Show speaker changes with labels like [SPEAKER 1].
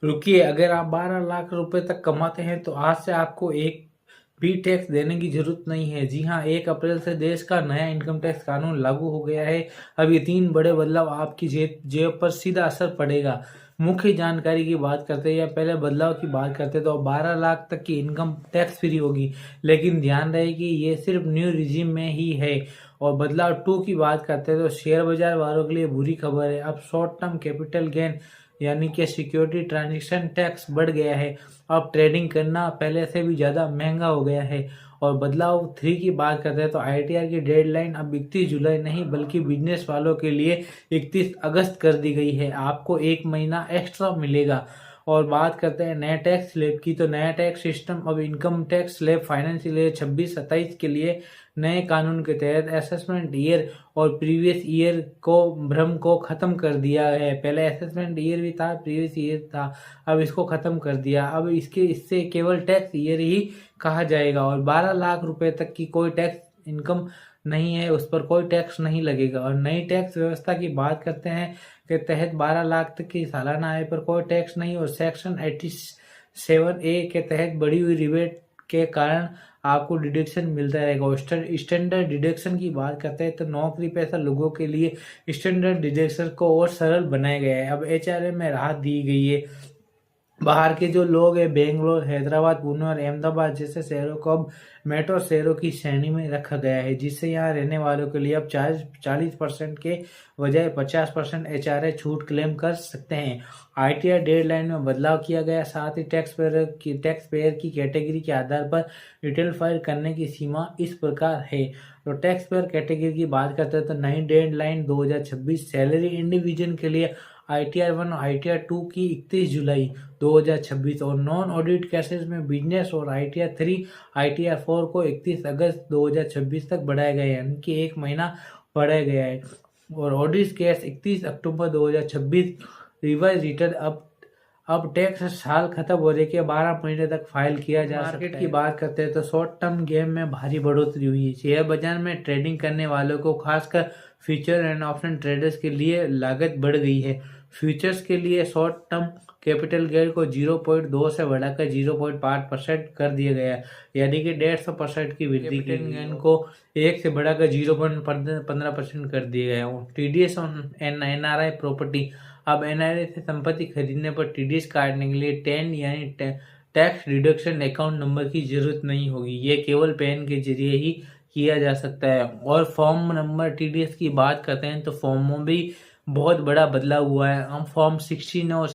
[SPEAKER 1] रुकिए, अगर आप 12 लाख रुपए तक कमाते हैं तो आज से आपको एक भी टैक्स देने की जरूरत नहीं है। जी हाँ, 1 अप्रैल से देश का नया इनकम टैक्स कानून लागू हो गया है। अब ये 3 बड़े बदलाव आपकी जेब पर सीधा असर पड़ेगा। मुख्य जानकारी की बात करते हैं या पहले बदलाव की बात करते हैं तो 12 लाख तक की इनकम टैक्स फ्री होगी, लेकिन ध्यान रहे कि ये सिर्फ न्यू रिजीम में ही है। और बदलाव 2 की बात करते हैं तो शेयर बाजार वालों के लिए बुरी खबर है। अब शॉर्ट टर्म कैपिटल गेन यानी कि सिक्योरिटी ट्रांजैक्शन टैक्स बढ़ गया है। अब ट्रेडिंग करना पहले से भी ज़्यादा महंगा हो गया है। और बदलाव 3 की बात करते हैं तो आईटीआर की डेडलाइन अब 31 जुलाई नहीं बल्कि बिजनेस वालों के लिए 31 अगस्त कर दी गई है। आपको 1 महीना एक्स्ट्रा मिलेगा। और बात करते हैं नए टैक्स स्लैब की, तो नया टैक्स सिस्टम अब income tax slab financial year 26-27 के लिए नए कानून के तहत असेसमेंट ईयर और प्रीवियस ईयर को भ्रम को खत्म कर दिया है। पहले असेसमेंट ईयर भी था, प्रीवियस ईयर था, अब इसको खत्म कर दिया। अब इससे केवल टैक्स ईयर ही कहा जाएगा। और 12 लाख रुपए तक की कोई टैक्स इनकम नहीं है, उस पर कोई टैक्स नहीं लगेगा। और नई टैक्स व्यवस्था की बात करते हैं के तहत 12 लाख तक की सालाना आय पर कोई टैक्स नहीं। और सेक्शन 87A के तहत बढ़ी हुई रिबेट के कारण आपको डिडक्शन मिलता रहेगा। स्टैंडर्ड डिडक्शन की बात करते हैं तो नौकरी पेशा लोगों के लिए स्टैंडर्ड डिडक्शन को और सरल बनाया गया है। अब एचआरए में राहत दी गई है। बाहर के जो लोग हैं, बेंगलोर, हैदराबाद, पुणे और अहमदाबाद जैसे शहरों को अब मेट्रो शहरों की श्रेणी में रखा गया है, जिससे यहाँ रहने वालों के लिए अब 40% के बजाय 50% एचआरए छूट क्लेम कर सकते हैं। आईटीआर डेडलाइन में बदलाव किया गया, साथ ही टैक्स पेयर की कैटेगरी के आधार पर रिटर्न फाइल करने की सीमा इस प्रकार है। तो टैक्स पेयर कैटेगरी की बात करते हैं तो नई डेडलाइन 2026 सैलरी इंडिविजन के लिए आईटीआर 1 और आईटीआर 2 की 31 जुलाई 2026 और नॉन ऑडिट केसेस में बिजनेस और आईटीआर 3 आईटीआर 4 को 31 अगस्त 2026 तक बढ़ाया गया है, यानी कि 1 महीना बढ़ाया गया है। और ऑडिट केस 31 अक्टूबर 2026 रिवाइज रिटर्न अब टैक्स साल खत्म होने के 12 महीने तक फाइल किया जा सकता है। मार्केट की बात करते हैं तो शॉर्ट टर्म गेम में भारी बढ़ोतरी हुई है। शेयर बाजार में ट्रेडिंग करने वालों को खासकर फ्यूचर एंड ऑप्शन ट्रेडर्स के लिए लागत बढ़ गई है। फ्यूचर्स के लिए शॉर्ट टर्म कैपिटल गेन को 0.2 से बढ़ाकर 0.5% कर दिया गया, यानी कि 150% की वृद्धि। कैपिटल गेन को 1 से बढ़ाकर 0.15% कर दिया गया। टीडीएस और एनआरआई प्रॉपर्टी, अब एनआरआई से संपत्ति खरीदने पर टीडीएस काटने के लिए 10 यानी टैक्स डिडक्शन अकाउंट नंबर की जरूरत नहीं होगी। ये केवल पैन के जरिए ही किया जा सकता है। और फॉर्म नंबर टीडीएस की बात करते हैं तो फॉर्मों भी बहुत बड़ा बदलाव हुआ है। हम फॉर्म 16 और